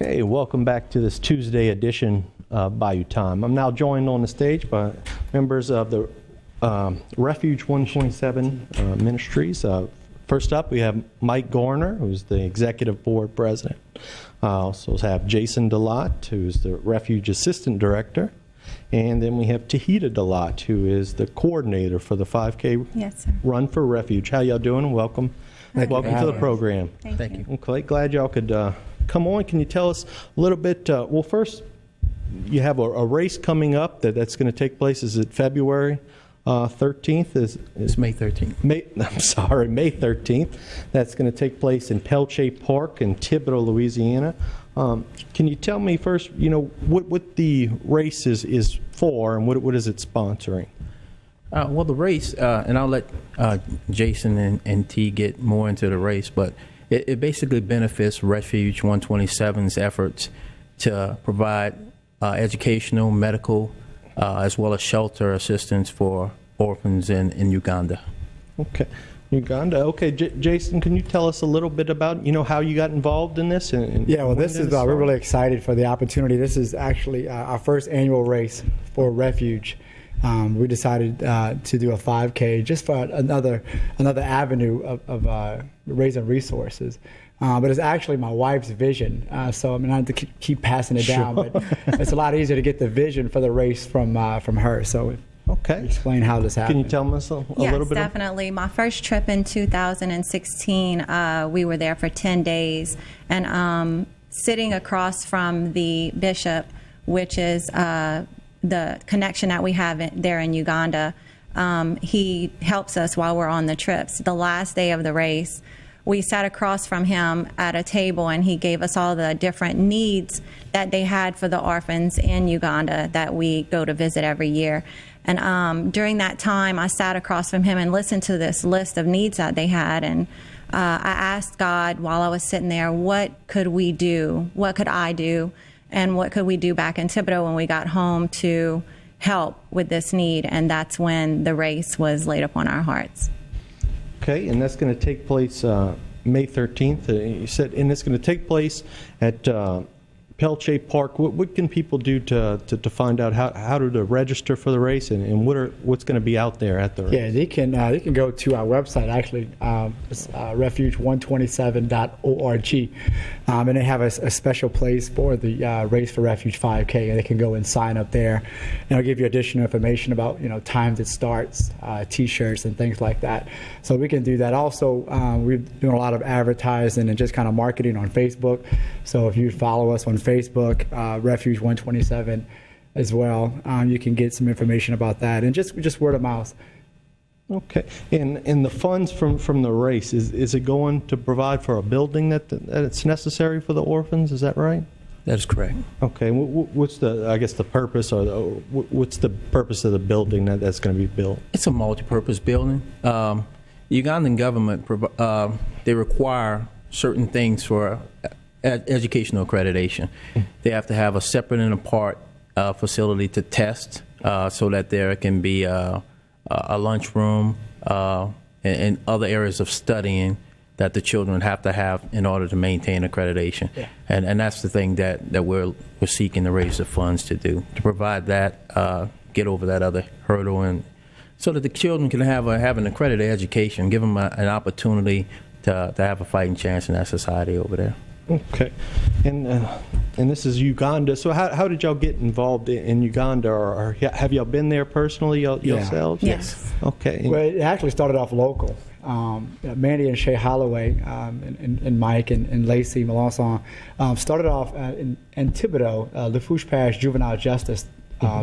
Okay, welcome back to this Tuesday edition of Bayou Time. I'm now joined on the stage by members of the Refuge 127 Ministries. First up, we have Mike Garner, who's the Executive Board President. Also have Jason Delatte, who's the Refuge Assistant Director. And then we have Tahita Delatte, who is the coordinator for the 5K Run for Refuge. How y'all doing? Welcome. Welcome to the program. Thank you. Okay, glad y'all could come on. Can you tell us a little bit? Well, first, you have a race coming up that's going to take place. Is it February 13th? It's May 13th. May 13th. That's going to take place in Pelche Park in Thibodaux, Louisiana. Can you tell me first, what the race is for and what is it sponsoring? Well, the race, and I'll let Jason and T get more into the race, but it basically benefits Refuge 127's efforts to provide educational, medical, as well as shelter assistance for orphans in Uganda. Okay. Uganda. Okay, Jason, can you tell us a little bit about, how you got involved in this? Yeah, well, this is, we're really excited for the opportunity. This is actually our first annual race for Refuge. We decided to do a 5K just for another avenue of raising resources. But it's actually my wife's vision, so I mean, I have to keep passing it down, but it's a lot easier to get the vision for the race from her. So okay, explain how this happened. Can you tell us a little bit? Yes, definitely. My first trip in 2016, we were there for 10 days, and sitting across from the bishop, which is the connection that we have there in Uganda, he helps us while we're on the trips. The last day of the race, we sat across from him at a table, and he gave us all the different needs that they had for the orphans in Uganda that we go to visit every year. And during that time, I sat across from him and listened to this list of needs that they had. And I asked God while I was sitting there, what could we do? What could I do? And what could we do back in Thibodaux when we got home to help with this need? And that's when the race was laid upon our hearts. Okay, and that's going to take place May 13th. You said, and it's going to take place at Pelche Park. What can people do to find out how to register for the race, and what's going to be out there at the race? Yeah, they can go to our website, actually, it's refuge127.org, and they have a special place for the Race for Refuge 5K, and they can go and sign up there, and I'll give you additional information about times it starts, T-shirts and things like that. So we can do that. Also, we're doing a lot of advertising and just kind of marketing on Facebook. So if you follow us on Facebook, Refuge 127 as well, you can get some information about that, and just word of mouth. Okay, and the funds from the race, is it going to provide for a building that's necessary for the orphans? Is that right? That is correct. Okay, what's the purpose, or what's the purpose of the building that's going to be built? It's a multi-purpose building. The Ugandan government they require certain things for educational accreditation. They have to have a separate and apart facility to test, so that there can be a lunchroom and other areas of studying that the children have to have in order to maintain accreditation. Yeah. And that's the thing that we're seeking to raise the funds to do, to provide that, get over that other hurdle, and so that the children can have an accredited education, give them an opportunity to have a fighting chance in that society over there. Okay, and this is Uganda. So how did y'all get involved in Uganda, or have y'all been there personally yourselves? Yes. Okay. Well, it actually started off local. Mandy and Shay Holloway and Mike and Lacey Melanson started off in Thibodaux. Refuge Parish Juvenile Justice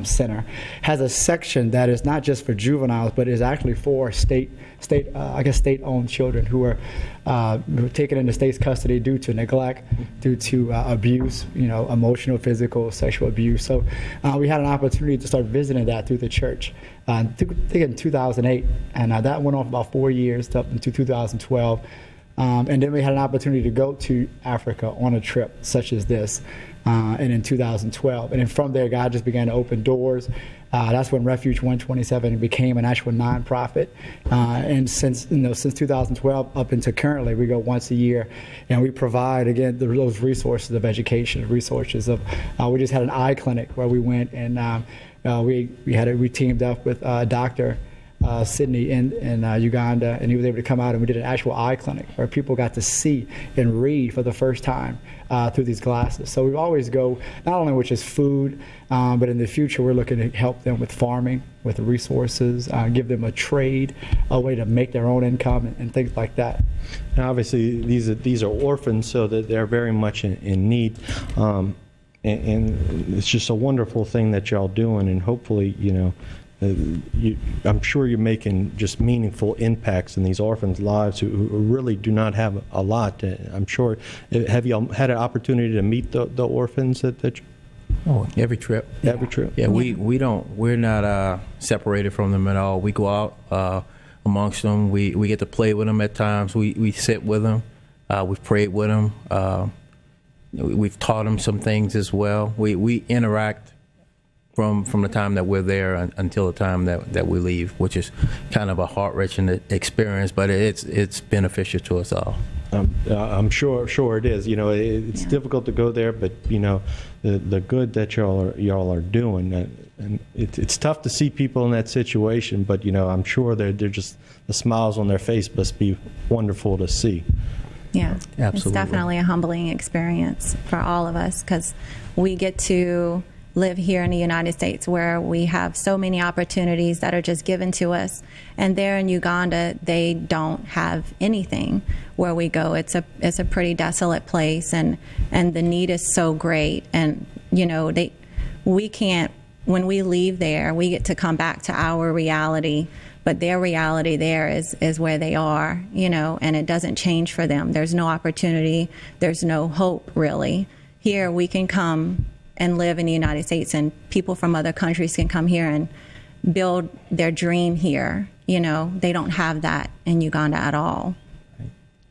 Center has a section that is not just for juveniles, but is actually for state-owned children who are taken into state's custody due to neglect, due to abuse, emotional, physical, sexual abuse. So we had an opportunity to start visiting that through the church. I think in 2008, and that went on for about 4 years up into 2012. And then we had an opportunity to go to Africa on a trip such as this, and in 2012. And then from there, God just began to open doors. That's when Refuge 127 became an actual nonprofit. And since 2012 up until currently, we go once a year, and we provide again those resources of education, resources of. We just had an eye clinic where we went and we teamed up with Dr. Sydney in Uganda, and he was able to come out, and we did an actual eye clinic where people got to see and read for the first time through these glasses. So we always go not only with just food, but in the future we're looking to help them with farming, with resources, give them a trade, a way to make their own income, and things like that. Now, obviously, these are orphans, so that they're very much in need. And it's just a wonderful thing that y'all doing, and hopefully, I'm sure you're making just meaningful impacts in these orphans' lives who really do not have a lot. I'm sure. Have you had an opportunity to meet the orphans that Oh, every trip. Every trip. Yeah, we're not separated from them at all. We go out amongst them. We get to play with them at times. We sit with them. We've prayed with them. We've taught them some things as well. We interact from the time that we're there until the time that we leave, which is kind of a heart-wrenching experience, but it's beneficial to us all. I'm sure it is. It's difficult to go there, but the good that y'all are doing, and it's tough to see people in that situation. But I'm sure they're just, the smiles on their face must be wonderful to see. Yeah, Absolutely. It's definitely a humbling experience for all of us, because we get to live here in the United States where we have so many opportunities that are just given to us, and there in Uganda they don't have anything. Where we go, it's a pretty desolate place, and the need is so great, and we can't, when we leave there, we get to come back to our reality, but their reality there is where they are, and it doesn't change for them. There's no opportunity, there's no hope really. Here we can come and live in the United States, and people from other countries can come here and build their dream here. They don't have that in Uganda at all.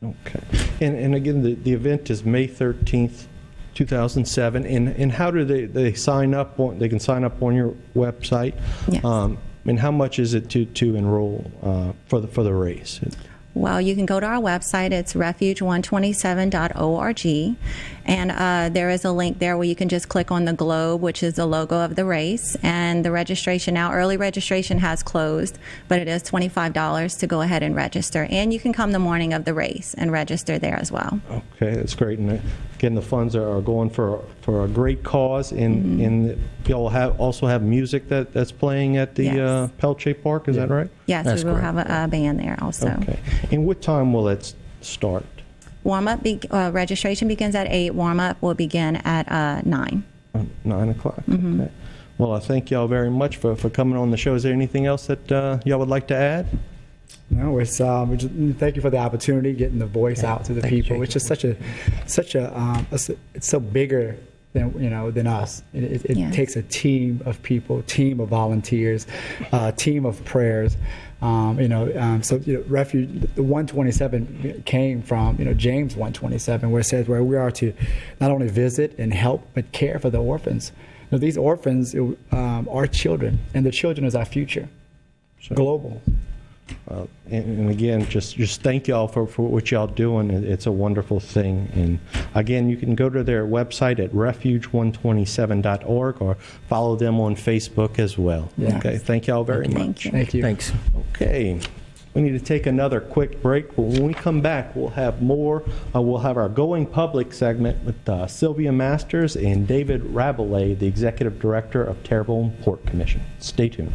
Okay. And again, the event is May 13th, 2007. And how do they sign up? They can sign up on your website. Yes. And how much is it to enroll for the race? Well, you can go to our website. It's refuge127.org, and there is a link there where you can just click on the globe, which is the logo of the race, and the registration now. Early registration has closed, but it is $25 to go ahead and register, and you can come the morning of the race and register there as well. Okay, that's great. And again, the funds are going for a great cause, and y'all also have music that's playing at the Pelche Park. Is that right? Yes, That's we will correct. have a band there also. Okay. And what time will it start? Warm-up, registration begins at 8. Warm-up will begin at 9. 9 o'clock. Okay. Well, I thank y'all very much for coming on the show. Is there anything else that y'all would like to add? No, it's thank you for the opportunity, getting the voice out to the people. It's just such a it's so bigger than us. It takes a team of people, team of volunteers, team of prayers. Refuge, the 127 came from James 127, where it says where we are to not only visit and help but care for the orphans. These orphans are children, and the children is our future. Sure. Global. And again, just thank y'all for what y'all doing. It's a wonderful thing. And again, you can go to their website at refuge127.org or follow them on Facebook as well. Yeah. Okay, thank y'all very much. Thank you. Thanks. Okay, we need to take another quick break. But when we come back, we'll have more. We'll have our Going Public segment with Sylvia Masters and David Rabelais, the Executive Director of Terrebonne Port Commission. Stay tuned.